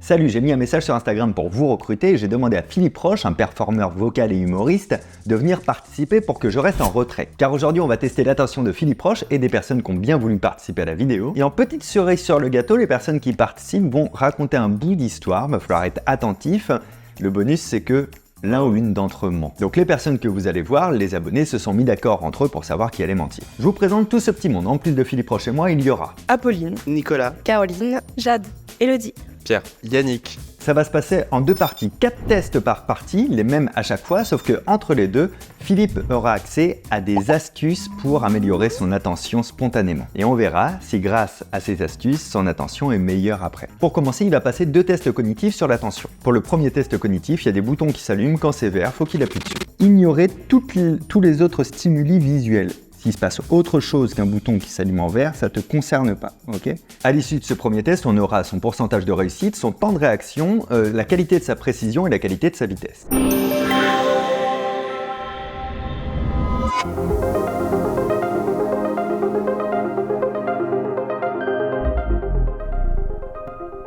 Salut, j'ai mis un message sur Instagram pour vous recruter et j'ai demandé à Philippe Roche, un performeur vocal et humoriste, de venir participer pour que je reste en retrait. Car aujourd'hui, on va tester l'attention de Philippe Roche et des personnes qui ont bien voulu participer à la vidéo. Et en petite cerise sur le gâteau, les personnes qui participent vont raconter un bout d'histoire, il va falloir être attentif. Le bonus, c'est que l'un ou l'une d'entre eux ment. Donc les personnes que vous allez voir, les abonnés, se sont mis d'accord entre eux pour savoir qui allait mentir. Je vous présente tout ce petit monde. En plus de Philippe Roche et moi, il y aura Apolline, Nicolas, Caroline, Jade, Elodie, Pierre, Yannick. Ça va se passer en 2 parties, 4 tests par partie, les mêmes à chaque fois, sauf que entre les deux, Philippe aura accès à des astuces pour améliorer son attention spontanément. Et on verra si grâce à ces astuces, son attention est meilleure après. Pour commencer, il va passer 2 tests cognitifs sur l'attention. Pour le premier test cognitif, il y a des boutons qui s'allument, quand c'est vert, faut qu'il appuie dessus. Ignorez tous les autres stimuli visuels. S'il se passe autre chose qu'un bouton qui s'allume en vert, ça ne te concerne pas, ok ? À l'issue de ce premier test, on aura son pourcentage de réussite, son temps de réaction, la qualité de sa précision et la qualité de sa vitesse.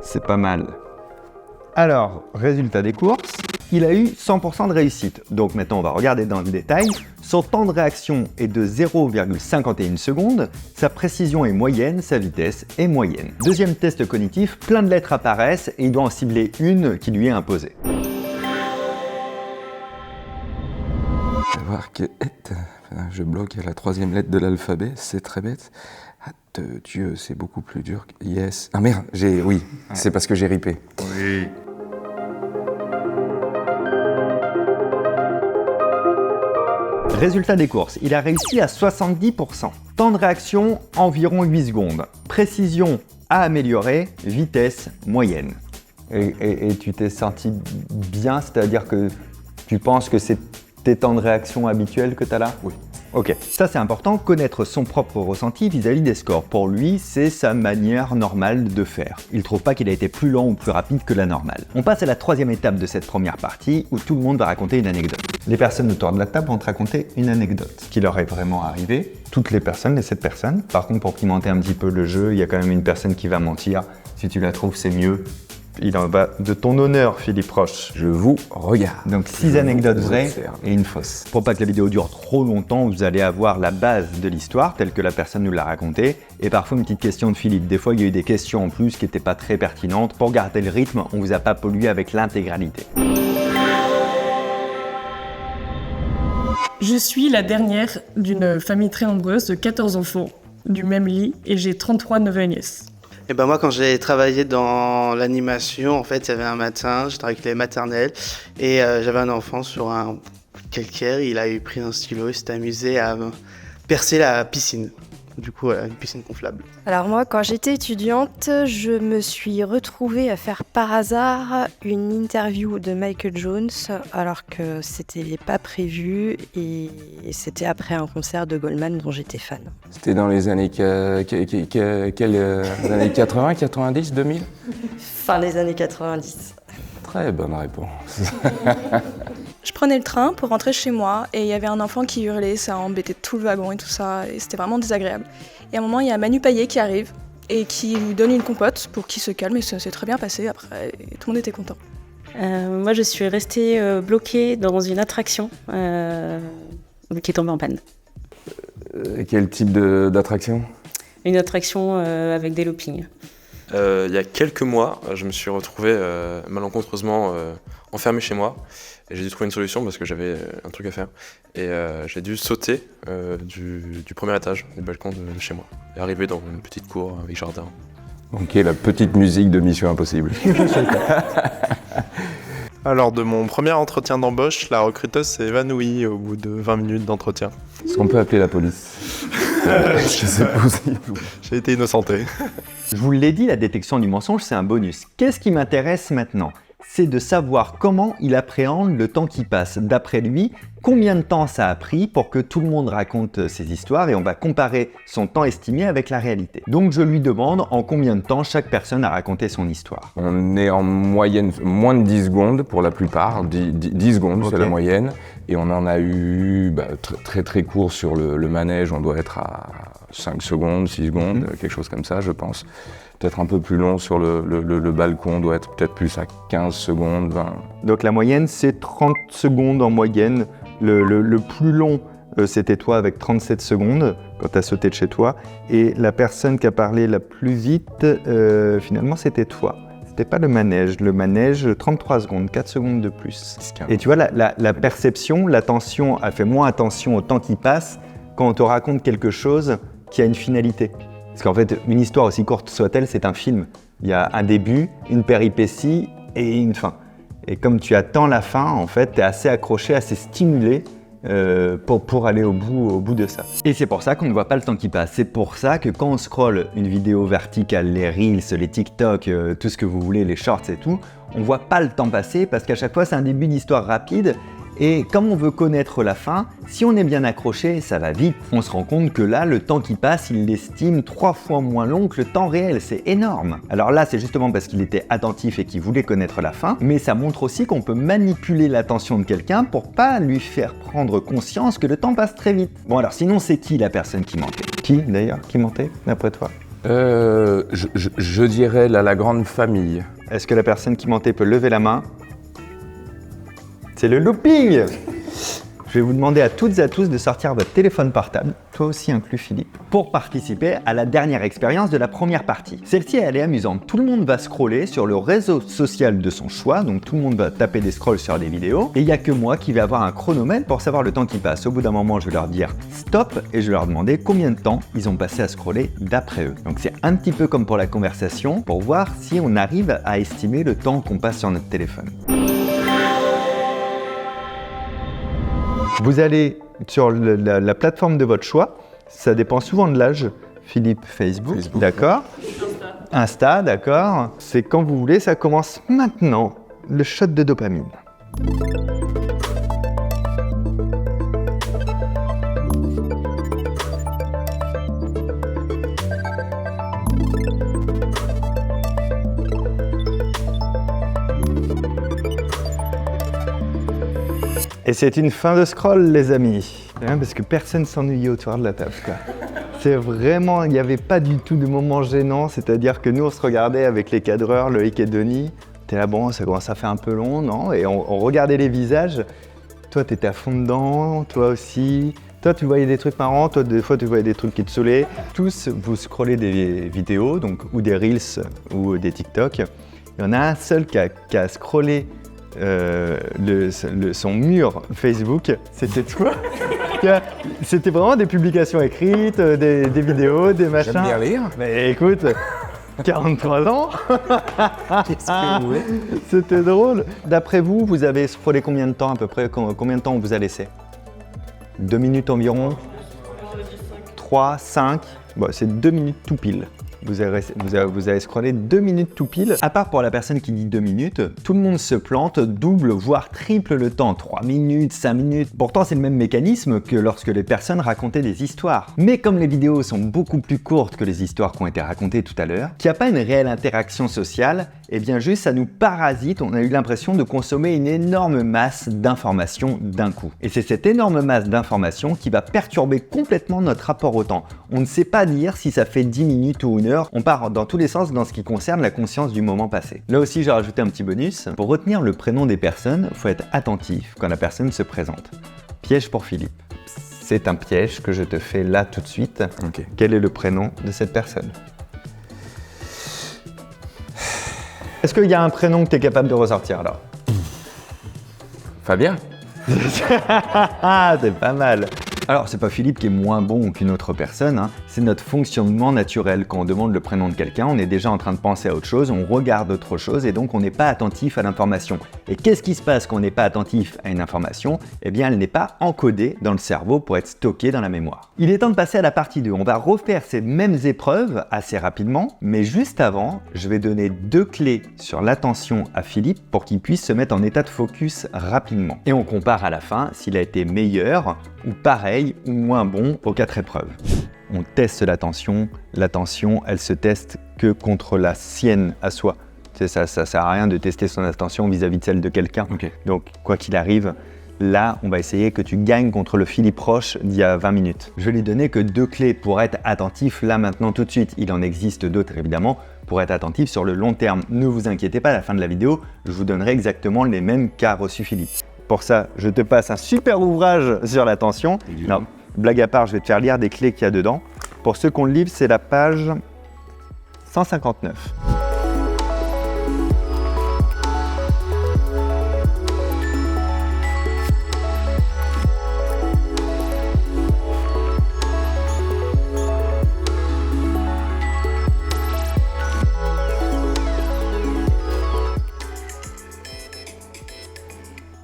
C'est pas mal. Alors, résultat des courses, il a eu 100% de réussite. Donc maintenant, on va regarder dans le détail. Son temps de réaction est de 0,51 secondes, sa précision est moyenne, sa vitesse est moyenne. Deuxième test cognitif, plein de lettres apparaissent et il doit en cibler une qui lui est imposée. Savoir que je bloque à la 3e lettre de l'alphabet, c'est très bête. Ah, Dieu, c'est beaucoup plus dur. Yes. Ah merde, oui, c'est parce que j'ai ripé. Oui. Résultat des courses, il a réussi à 70%. Temps de réaction, environ 8 secondes. Précision à améliorer, vitesse moyenne. Et tu t'es senti bien, c'est-à-dire que tu penses que c'est tes temps de réaction habituels que tu as là ? Oui. Ok, ça c'est important, connaître son propre ressenti vis-à-vis des scores. Pour lui, c'est sa manière normale de faire. Il trouve pas qu'il a été plus lent ou plus rapide que la normale. On passe à la 3e étape de cette première partie où tout le monde va raconter une anecdote. Les personnes autour de la table vont te raconter une anecdote qui leur est vraiment arrivée. Toutes les personnes, les 7 personnes. Par contre, pour pimenter un petit peu le jeu, il y a quand même une personne qui va mentir. Si tu la trouves, c'est mieux. Il en va de ton honneur, Philippe Roche. Je vous regarde. Donc 6 anecdotes vraies et une fausse. Pour pas que la vidéo dure trop longtemps, vous allez avoir la base de l'histoire telle que la personne nous l'a racontée et parfois une petite question de Philippe. Des fois, il y a eu des questions en plus qui n'étaient pas très pertinentes. Pour garder le rythme, on vous a pas pollué avec l'intégralité. Je suis la dernière d'une famille très nombreuse de 14 enfants du même lit et j'ai 33 neveux et nièces. Et ben moi, quand j'ai travaillé dans l'animation, en fait, il y avait un matin, je travaillais avec les maternelles, et j'avais un enfant sur un calcaire, il a pris un stylo, il s'est amusé à percer la piscine. Du coup, une piscine gonflable. Alors moi, quand j'étais étudiante, je me suis retrouvée à faire par hasard une interview de Michael Jones alors que c'était pas prévu et c'était après un concert de Goldman dont j'étais fan. C'était dans les années années 80, 90, 2000 Fin des années 90. Très bonne réponse. Je prenais le train pour rentrer chez moi et il y avait un enfant qui hurlait, ça embêtait tout le wagon et tout ça, et c'était vraiment désagréable. Et à un moment, il y a Manu Payet qui arrive et qui lui donne une compote pour qu'il se calme et ça s'est très bien passé après, et tout le monde était content. Moi, je suis restée bloquée dans une attraction qui est tombée en panne. Quel type d'attraction ? Une attraction avec des loopings. Il y a quelques mois, je me suis retrouvé malencontreusement enfermé chez moi et j'ai dû trouver une solution parce que j'avais un truc à faire et j'ai dû sauter du premier étage du balcon de chez moi et arriver dans une petite cour avec jardin. Ok, la petite musique de Mission Impossible. Alors, de mon premier entretien d'embauche, la recruteuse s'est évanouie au bout de 20 minutes d'entretien. Est-ce qu'on peut appeler la police ? Est-ce que c'est possible ? J'ai été innocenté. Je vous l'ai dit, la détection du mensonge, c'est un bonus. Qu'est-ce qui m'intéresse maintenant ? C'est de savoir comment il appréhende le temps qui passe. D'après lui, combien de temps ça a pris pour que tout le monde raconte ses histoires et on va comparer son temps estimé avec la réalité. Donc je lui demande en combien de temps chaque personne a raconté son histoire. On est en moyenne moins de 10 secondes pour la plupart, 10 secondes, okay. C'est la moyenne. Et on en a eu très très court sur le manège, on doit être à 5 secondes, 6 secondes, quelque chose comme ça je pense. Peut-être un peu plus long sur le balcon, on doit être peut-être plus à 15 secondes, 20. Donc la moyenne c'est 30 secondes en moyenne. Le plus long c'était toi avec 37 secondes quand tu as sauté de chez toi. Et la personne qui a parlé la plus vite, finalement c'était toi. C'était pas le manège, 33 secondes, 4 secondes de plus. Et tu vois, la perception, l'attention, elle fait moins attention au temps qui passe quand on te raconte quelque chose qui a une finalité. Parce qu'en fait, une histoire aussi courte soit-elle, c'est un film. Il y a un début, une péripétie et une fin. Et comme tu attends la fin, en fait, tu es assez accroché, assez stimulé pour aller au bout de ça. Et c'est pour ça qu'on ne voit pas le temps qui passe. C'est pour ça que quand on scrolle une vidéo verticale, les Reels, les TikTok, tout ce que vous voulez, les Shorts et tout, on ne voit pas le temps passer parce qu'à chaque fois, c'est un début d'histoire rapide. Et comme on veut connaître la fin, si on est bien accroché, ça va vite. On se rend compte que là, le temps qui passe, il l'estime 3 fois moins long que le temps réel. C'est énorme. Alors là, c'est justement parce qu'il était attentif et qu'il voulait connaître la fin, mais ça montre aussi qu'on peut manipuler l'attention de quelqu'un pour pas lui faire prendre conscience que le temps passe très vite. Bon alors sinon, c'est qui la personne qui mentait? Qui d'ailleurs qui mentait d'après toi? Je dirais la grande famille. Est-ce que la personne qui mentait peut lever la main? C'est le looping! Je vais vous demander à toutes et à tous de sortir votre téléphone portable, toi aussi inclus Philippe, pour participer à la dernière expérience de la première partie. Celle-ci, elle est amusante. Tout le monde va scroller sur le réseau social de son choix, donc tout le monde va taper des scrolls sur des vidéos, et il n'y a que moi qui vais avoir un chronomètre pour savoir le temps qui passe. Au bout d'un moment, je vais leur dire stop, et je vais leur demander combien de temps ils ont passé à scroller d'après eux. Donc c'est un petit peu comme pour la conversation, pour voir si on arrive à estimer le temps qu'on passe sur notre téléphone. Vous allez sur la plateforme de votre choix, ça dépend souvent de l'âge. Philippe, Facebook. D'accord. Insta, d'accord. C'est quand vous voulez, ça commence maintenant, le shot de dopamine. Et c'est une fin de scroll, les amis, parce que personne s'ennuyait autour de la table, quoi. C'est vraiment, il n'y avait pas du tout de moment gênant, c'est-à-dire que nous, on se regardait avec les cadreurs, Loïc et Denis. T'es là, bon, ça commence à faire un peu long, non? Et on regardait les visages. Toi, t'étais à fond dedans, toi aussi. Toi, tu voyais des trucs marrants, toi, des fois, tu voyais des trucs qui te saoulaient. Tous, vous scrollez des vidéos, donc, ou des Reels, ou des TikTok. Il y en a un seul qui a scrollé son mur Facebook, c'était toi. C'était vraiment des publications écrites, des vidéos, des machins. J'aime bien lire. Mais écoute, 43 ans. Qu'est-ce que vous voulez? C'était drôle. D'après vous, vous avez scrollé combien de temps à peu près? Combien de temps on vous a laissé? 2 minutes environ? 3, 5? Bon, c'est 2 minutes tout pile. Vous avez scrollé 2 minutes tout pile. À part pour la personne qui dit 2 minutes, tout le monde se plante, double voire triple le temps, 3 minutes, 5 minutes. Pourtant, c'est le même mécanisme que lorsque les personnes racontaient des histoires. Mais comme les vidéos sont beaucoup plus courtes que les histoires qui ont été racontées tout à l'heure, qu'il n'y a pas une réelle interaction sociale, et bien juste ça nous parasite, on a eu l'impression de consommer une énorme masse d'informations d'un coup. Et c'est cette énorme masse d'informations qui va perturber complètement notre rapport au temps. On ne sait pas dire si ça fait 10 minutes ou 1 heure, on part dans tous les sens dans ce qui concerne la conscience du moment passé. Là aussi j'ai rajouté un petit bonus, pour retenir le prénom des personnes, il faut être attentif quand la personne se présente. Piège pour Philippe. C'est un piège que je te fais là tout de suite. Okay. Quel est le prénom de cette personne? Est-ce qu'il y a un prénom que tu es capable de ressortir alors? Fabien. C'est pas mal. Alors, c'est pas Philippe qui est moins bon qu'une autre personne, hein. C'est notre fonctionnement naturel. Quand on demande le prénom de quelqu'un, on est déjà en train de penser à autre chose, on regarde autre chose et donc on n'est pas attentif à l'information. Et qu'est-ce qui se passe quand on n'est pas attentif à une information? Eh bien, elle n'est pas encodée dans le cerveau pour être stockée dans la mémoire. Il est temps de passer à la partie 2. On va refaire ces mêmes épreuves assez rapidement, mais juste avant, je vais donner 2 clés sur l'attention à Philippe pour qu'il puisse se mettre en état de focus rapidement. Et on compare à la fin s'il a été meilleur ou pareil ou moins bon aux 4 épreuves. On teste l'attention, elle se teste que contre la sienne à soi. Ça sert à rien de tester son attention vis-à-vis de celle de quelqu'un. Okay. Donc quoi qu'il arrive, Là, on va essayer que tu gagnes contre le Philippe Roche d'il y a 20 minutes. Je vais lui donner que 2 clés pour être attentif là, maintenant, tout de suite. Il en existe d'autres, évidemment, pour être attentif sur le long terme. Ne vous inquiétez pas, à la fin de la vidéo, je vous donnerai exactement les mêmes qu'a reçu Philippe. Pour ça, je te passe un super ouvrage sur l'attention. Non, blague à part, je vais te faire lire des clés qu'il y a dedans. Pour ceux qui ont le livre, c'est la page 159.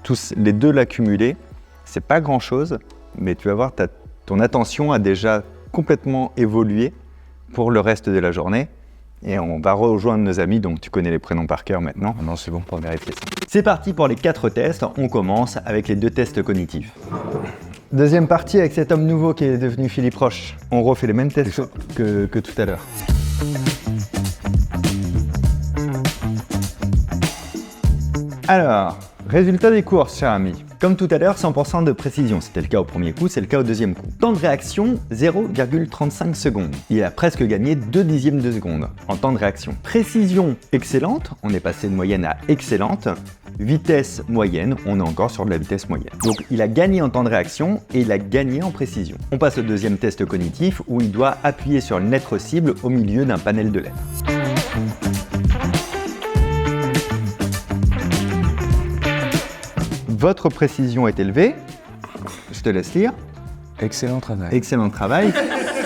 Tous les deux l'accumuler, c'est pas grand chose, mais tu vas voir, ton attention a déjà complètement évolué pour le reste de la journée. Et on va rejoindre nos amis, donc tu connais les prénoms par cœur maintenant. Non, c'est bon pour vérifier ça. C'est parti pour les 4 tests. On commence avec les 2 tests cognitifs. Deuxième partie avec cet homme nouveau qui est devenu Philippe Roche. On refait les mêmes tests que tout à l'heure. Alors, résultat des courses, cher ami. Comme tout à l'heure, 100% de précision. C'était le cas au premier coup, c'est le cas au deuxième coup. Temps de réaction, 0,35 secondes. Il a presque gagné 2 dixièmes de seconde en temps de réaction. Précision excellente, on est passé de moyenne à excellente. Vitesse moyenne, on est encore sur de la vitesse moyenne. Donc il a gagné en temps de réaction et il a gagné en précision. On passe au deuxième test cognitif où il doit appuyer sur une lettre cible au milieu d'un panel de lettres. Votre précision est élevée. Je te laisse lire. Excellent travail. Excellent travail.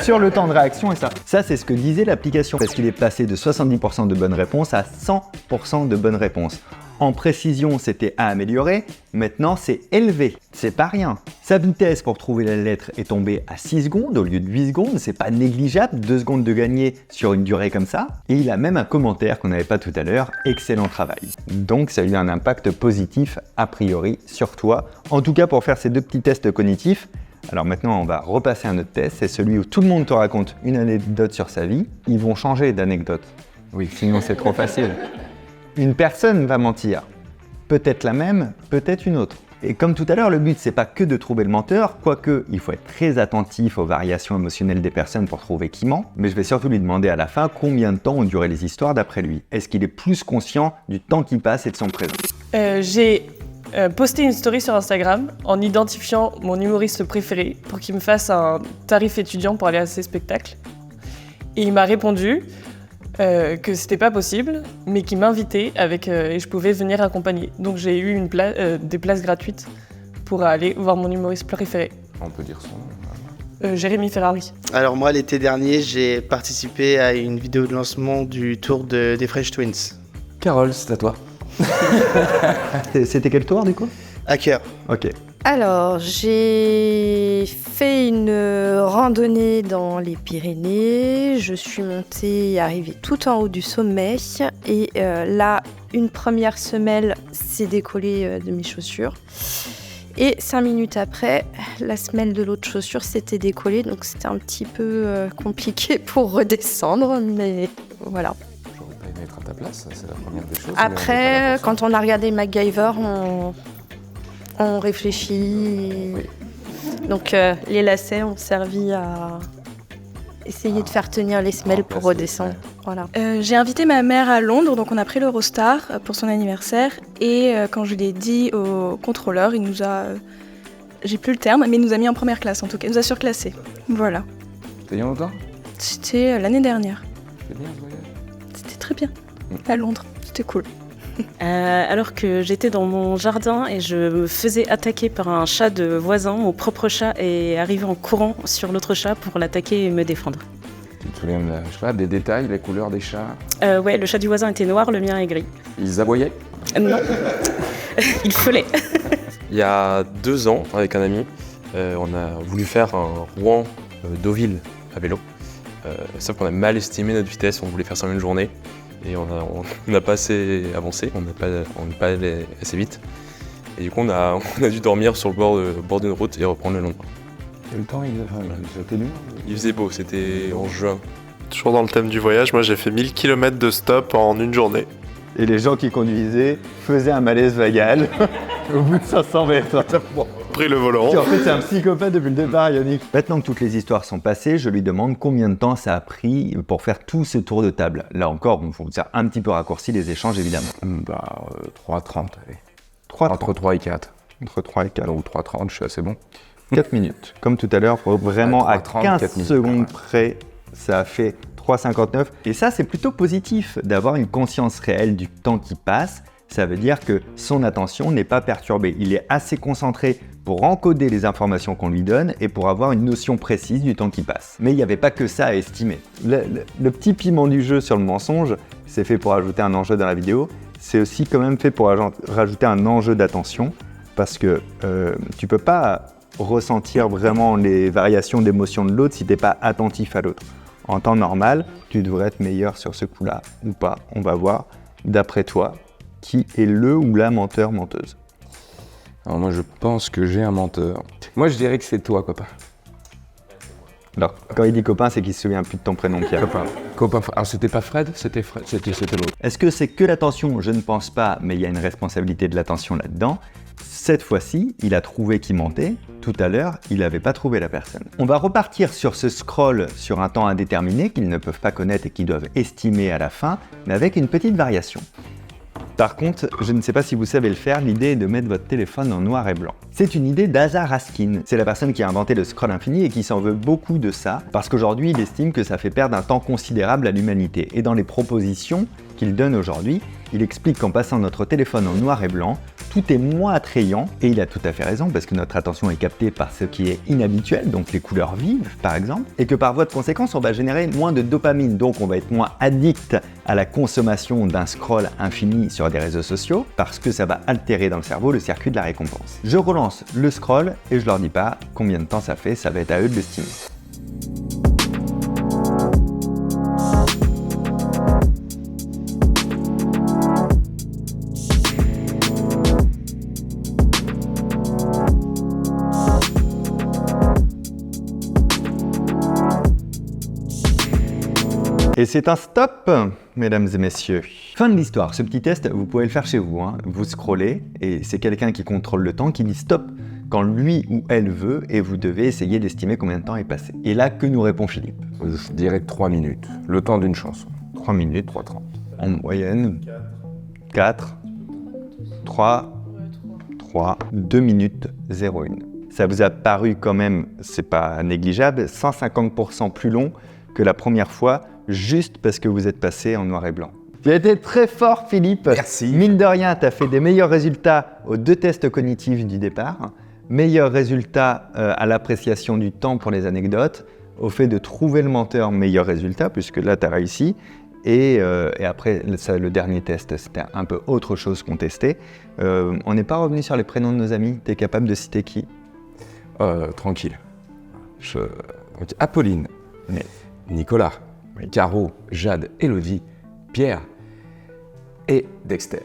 Sur le temps de réaction et ça. Ça, c'est ce que disait l'application. Parce qu'il est passé de 70% de bonnes réponses à 100% de bonnes réponses. En précision, c'était à améliorer. Maintenant, c'est élevé. C'est pas rien. Sa vitesse pour trouver la lettre est tombée à 6 secondes au lieu de 8 secondes. C'est pas négligeable. 2 secondes de gagner sur une durée comme ça. Et il a même un commentaire qu'on n'avait pas tout à l'heure. Excellent travail. Donc, ça a eu un impact positif a priori sur toi. En tout cas, pour faire ces 2 petits tests cognitifs. Alors maintenant, on va repasser un autre test. C'est celui où tout le monde te raconte une anecdote sur sa vie. Ils vont changer d'anecdote. Oui, sinon c'est trop facile. Une personne va mentir. Peut-être la même, peut-être une autre. Et comme tout à l'heure, le but, c'est pas que de trouver le menteur, quoique il faut être très attentif aux variations émotionnelles des personnes pour trouver qui ment, mais je vais surtout lui demander à la fin combien de temps ont duré les histoires d'après lui. Est-ce qu'il est plus conscient du temps qui passe et de son présent? J'ai posté une story sur Instagram en identifiant mon humoriste préféré pour qu'il me fasse un tarif étudiant pour aller à ses spectacles. Et il m'a répondu que c'était pas possible, mais qu'il m'invitait et je pouvais venir accompagner. Donc j'ai eu des places gratuites pour aller voir mon humoriste préféré. On peut dire son nom. Jérémy Ferrari. Alors moi, l'été dernier, j'ai participé à une vidéo de lancement du tour des Fresh Twins. Carole, c'est à toi. C'était quel tour du coup? Hacker. Ok. Alors, j'ai fait une randonnée dans les Pyrénées. Je suis montée et arrivée tout en haut du sommet. Et là, une première semelle s'est décollée de mes chaussures. Et 5 minutes après, la semelle de l'autre chaussure s'était décollée. Donc, c'était un petit peu compliqué pour redescendre. Mais voilà. J'aurais pas aimé être à ta place, c'est la première des choses. Après, quand on a regardé MacGyver, on réfléchit. Oui. Donc les lacets ont servi à essayer de faire tenir les semelles pour redescendre. Voilà. J'ai invité ma mère à Londres, donc on a pris l'Eurostar pour son anniversaire. Et quand je l'ai dit au contrôleur, il nous a... j'ai plus le terme, mais il nous a mis en première classe en tout cas. Il nous a surclassé. Voilà. C'était il y a longtemps? C'était l'année dernière. C'était bien ce voyage? C'était très bien. À Londres. C'était cool. Alors que j'étais dans mon jardin et je me faisais attaquer par un chat de voisin, mon propre chat est arrivé en courant sur l'autre chat pour l'attaquer et me défendre. Tu te souviens je sais pas, des détails, les couleurs des chats? Ouais, le chat du voisin était noir, le mien est gris. Ils aboyaient? Non, il feulait. Il y a 2 ans, avec un ami, on a voulu faire un Rouen-Deauville à vélo. Sauf qu'on a mal estimé notre vitesse, on voulait faire ça en une journée. Et on n'a pas assez avancé, on n'est pas allé assez vite. Et du coup, on a dû dormir sur le bord d'une route et reprendre le long. Et le temps, c'était dur? Il faisait beau, c'était en juin. Toujours dans le thème du voyage, moi j'ai fait 1000 km de stop en une journée. Et les gens qui conduisaient faisaient un malaise vagal au bout de 500 mètres. Pris le volant. En fait, c'est un psychopathe depuis le départ, Yannick. Maintenant que toutes les histoires sont passées, je lui demande combien de temps ça a pris pour faire tout ce tour de table. Là encore, il faut un petit peu raccourci les échanges, évidemment. 3h30, allez. 3, Entre 3 et 4. Entre 3 et 4. Donc 3h30, je suis assez bon. 4 minutes. Comme tout à l'heure, vraiment Ouais, à 3h30, 15 4 minutes, secondes ouais. près, ça a fait 3,59. Et ça, c'est plutôt positif d'avoir une conscience réelle du temps qui passe. Ça veut dire que son attention n'est pas perturbée. Il est assez concentré pour encoder les informations qu'on lui donne et pour avoir une notion précise du temps qui passe. Mais il n'y avait pas que ça à estimer. Le petit piment du jeu sur le mensonge, c'est fait pour ajouter un enjeu dans la vidéo. C'est aussi quand même fait pour rajouter un enjeu d'attention parce que tu peux pas ressentir vraiment les variations d'émotion de l'autre si tu n'es pas attentif à l'autre. En temps normal, tu devrais être meilleur sur ce coup-là ou pas. On va voir, d'après toi, qui est le ou la menteur-menteuse. Alors moi, je pense que j'ai un menteur. Moi, je dirais que c'est toi, copain. Alors, quand il dit copain, c'est qu'il se souvient plus de ton prénom, Pierre. Copain. Alors, c'était pas Fred, c'était l'autre. Est-ce que c'est que l'attention? Je ne pense pas, mais il y a une responsabilité de l'attention là-dedans. Cette fois-ci, il a trouvé qui mentait. Tout à l'heure, il n'avait pas trouvé la personne. On va repartir sur ce scroll sur un temps indéterminé qu'ils ne peuvent pas connaître et qu'ils doivent estimer à la fin, mais avec une petite variation. Par contre, je ne sais pas si vous savez le faire, l'idée est de mettre votre téléphone en noir et blanc. C'est une idée d'Asa Raskin. C'est la personne qui a inventé le scroll infini et qui s'en veut beaucoup de ça, parce qu'aujourd'hui, il estime que ça fait perdre un temps considérable à l'humanité. Et dans les propositions qu'il donne aujourd'hui, il explique qu'en passant notre téléphone en noir et blanc, tout est moins attrayant, et il a tout à fait raison, parce que notre attention est captée par ce qui est inhabituel, donc les couleurs vives par exemple, et que par voie de conséquence, on va générer moins de dopamine, donc on va être moins addict à la consommation d'un scroll infini sur des réseaux sociaux, parce que ça va altérer dans le cerveau le circuit de la récompense. Je relance le scroll, et je leur dis pas combien de temps ça fait, ça va être à eux de l'estimer. Et c'est un stop, mesdames et messieurs. Fin de l'histoire. Ce petit test, vous pouvez le faire chez vous. Vous scrollez et c'est quelqu'un qui contrôle le temps qui dit stop quand lui ou elle veut et vous devez essayer d'estimer combien de temps est passé. Et là, que nous répond Philippe? Je dirais 3 minutes. Le temps d'une chanson. 3 minutes. 3h30. En moyenne, 4, 3, 2 minutes 01. Ça vous a paru quand même, c'est pas négligeable, 150% plus long que la première fois, juste parce que vous êtes passé en noir et blanc. Tu as été très fort, Philippe. Merci. Mine de rien, tu as fait des meilleurs résultats aux 2 tests cognitifs du départ, meilleurs résultats à l'appréciation du temps pour les anecdotes, au fait de trouver le menteur, meilleur résultat, puisque là, tu as réussi. Et après, le dernier test, c'était un peu autre chose qu'on testait. On n'est pas revenu sur les prénoms de nos amis. Tu es capable de citer qui? Tranquille. Donc, Apolline, Mais... Nicolas, Caro, Jade, Élodie, Pierre et Dexter.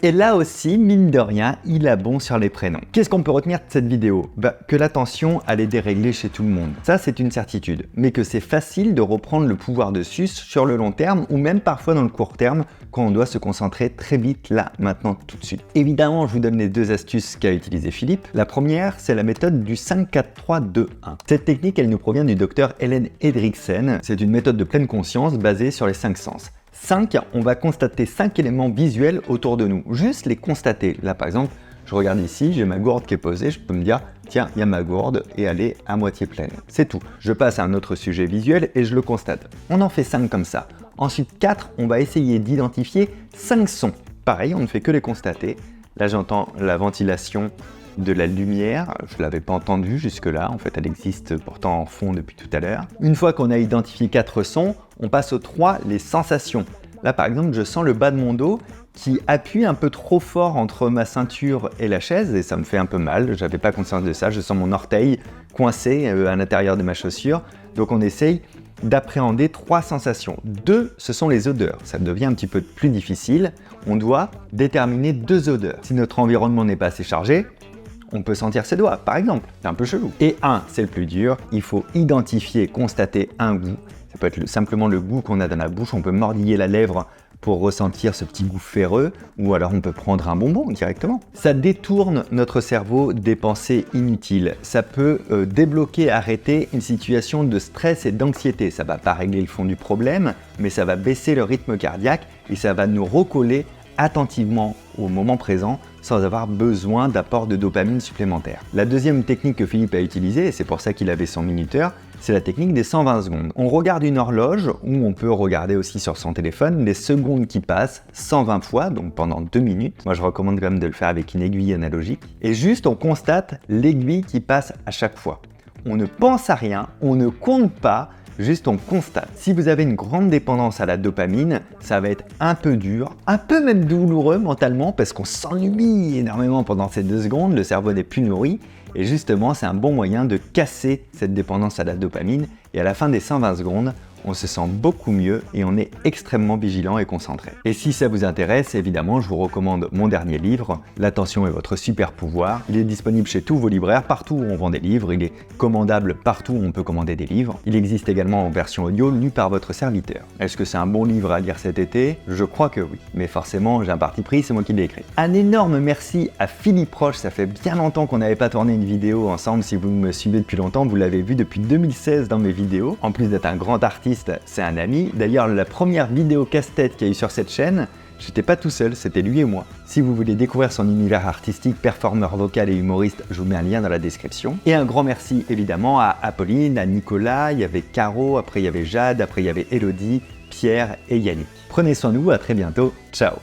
Et là aussi, mine de rien, il a bon sur les prénoms. Qu'est-ce qu'on peut retenir de cette vidéo? Que l'attention, elle est déréglée chez tout le monde. Ça, c'est une certitude. Mais que c'est facile de reprendre le pouvoir dessus sur le long terme ou même parfois dans le court terme quand on doit se concentrer très vite là, maintenant, tout de suite. Évidemment, je vous donne les 2 astuces qu'a utilisé Philippe. La première, c'est la méthode du 5-4-3-2-1. Cette technique, elle nous provient du docteur Helen Hendriksen. C'est une méthode de pleine conscience basée sur les 5 sens. 5, on va constater 5 éléments visuels autour de nous, juste les constater. Là par exemple, je regarde ici, j'ai ma gourde qui est posée, je peux me dire, tiens, il y a ma gourde et elle est à moitié pleine. C'est tout. Je passe à un autre sujet visuel et je le constate. On en fait 5 comme ça. Ensuite 4, on va essayer d'identifier 5 sons. Pareil, on ne fait que les constater. Là j'entends la ventilation de la lumière, je ne l'avais pas entendue jusque-là, en fait elle existe pourtant en fond depuis tout à l'heure. Une fois qu'on a identifié 4 sons, on passe au 3, les sensations. Là par exemple, je sens le bas de mon dos qui appuie un peu trop fort entre ma ceinture et la chaise et ça me fait un peu mal, j'avais pas conscience de ça, je sens mon orteil coincé à l'intérieur de ma chaussure, donc on essaye d'appréhender 3 sensations. 2, ce sont les odeurs, ça devient un petit peu plus difficile, on doit déterminer 2 odeurs. Si notre environnement n'est pas assez chargé, on peut sentir ses doigts, par exemple. C'est un peu chelou. Et 1, c'est le plus dur. Il faut identifier, constater un goût. Ça peut être simplement le goût qu'on a dans la bouche, on peut mordiller la lèvre pour ressentir ce petit goût ferreux, ou alors on peut prendre un bonbon directement. Ça détourne notre cerveau des pensées inutiles. Ça peut débloquer, arrêter une situation de stress et d'anxiété. Ça va pas régler le fond du problème, mais ça va baisser le rythme cardiaque et ça va nous recoller attentivement au moment présent sans avoir besoin d'apport de dopamine supplémentaire. La deuxième technique que Philippe a utilisée, et c'est pour ça qu'il avait son minuteur, c'est la technique des 120 secondes. On regarde une horloge, ou on peut regarder aussi sur son téléphone les secondes qui passent 120 fois, donc pendant 2 minutes. Moi je recommande quand même de le faire avec une aiguille analogique. Et juste on constate l'aiguille qui passe à chaque fois. On ne pense à rien, on ne compte pas, juste on constate. Si vous avez une grande dépendance à la dopamine, ça va être un peu dur, un peu même douloureux mentalement parce qu'on s'ennuie énormément pendant ces 2 secondes, le cerveau n'est plus nourri et justement c'est un bon moyen de casser cette dépendance à la dopamine et à la fin des 120 secondes, on se sent beaucoup mieux et on est extrêmement vigilant et concentré. Et si ça vous intéresse, évidemment, je vous recommande mon dernier livre, L'attention est votre super pouvoir. Il est disponible chez tous vos libraires, partout où on vend des livres. Il est commandable partout où on peut commander des livres. Il existe également en version audio lue par votre serviteur. Est-ce que c'est un bon livre à lire cet été? Je crois que oui. Mais forcément, j'ai un parti pris, c'est moi qui l'ai écrit. Un énorme merci à Philippe Roche. Ça fait bien longtemps qu'on n'avait pas tourné une vidéo ensemble. Si vous me suivez depuis longtemps, vous l'avez vu depuis 2016 dans mes vidéos. En plus d'être un grand artiste, c'est un ami. D'ailleurs, la première vidéo casse-tête qu'il y a eu sur cette chaîne, j'étais pas tout seul, c'était lui et moi. Si vous voulez découvrir son univers artistique, performeur vocal et humoriste, je vous mets un lien dans la description. Et un grand merci évidemment à Apolline, à Nicolas, il y avait Caro, après il y avait Jade, après il y avait Elodie, Pierre et Yannick. Prenez soin de vous, à très bientôt, ciao.